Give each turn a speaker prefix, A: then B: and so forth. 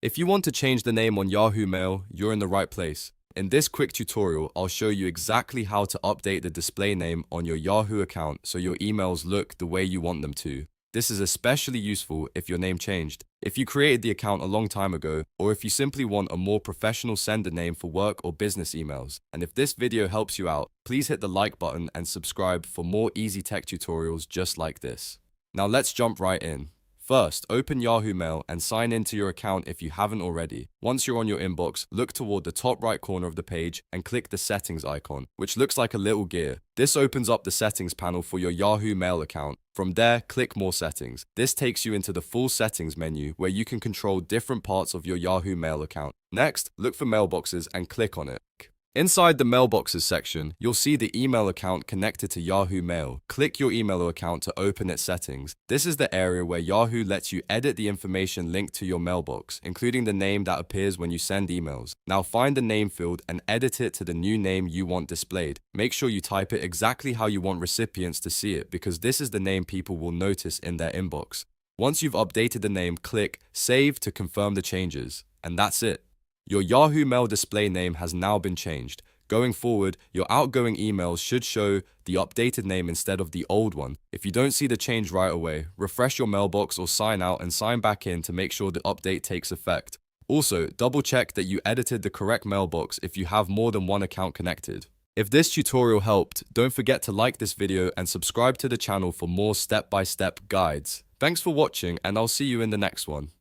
A: If you want to change the name on Yahoo Mail, you're in the right place. In this quick tutorial, I'll show you exactly how to update the display name on your Yahoo account so your emails look the way you want them to. This is especially useful if your name changed, if you created the account a long time ago, or if you simply want a more professional sender name for work or business emails. And if this video helps you out, please hit the like button and subscribe for more easy tech tutorials just like this. Now let's jump right in. First, open Yahoo Mail and sign into your account if you haven't already. Once you're on your inbox, look toward the top right corner of the page and click the settings icon, which looks like a little gear. This opens up the settings panel for your Yahoo Mail account. From there, click more settings. This takes you into the full settings menu where you can control different parts of your Yahoo Mail account. Next, look for Mailboxes and click on it. Inside the Mailboxes section, you'll see the email account connected to Yahoo Mail. Click your email account to open its settings. This is the area where Yahoo lets you edit the information linked to your mailbox, including the name that appears when you send emails. Now find the name field and edit it to the new name you want displayed. Make sure you type it exactly how you want recipients to see it, because this is the name people will notice in their inbox. Once you've updated the name, click Save to confirm the changes. And that's it. Your Yahoo Mail display name has now been changed. Going forward, your outgoing emails should show the updated name instead of the old one. If you don't see the change right away, refresh your mailbox or sign out and sign back in to make sure the update takes effect. Also, double check that you edited the correct mailbox if you have more than one account connected. If this tutorial helped, don't forget to like this video and subscribe to the channel for more step-by-step guides. Thanks for watching, and I'll see you in the next one.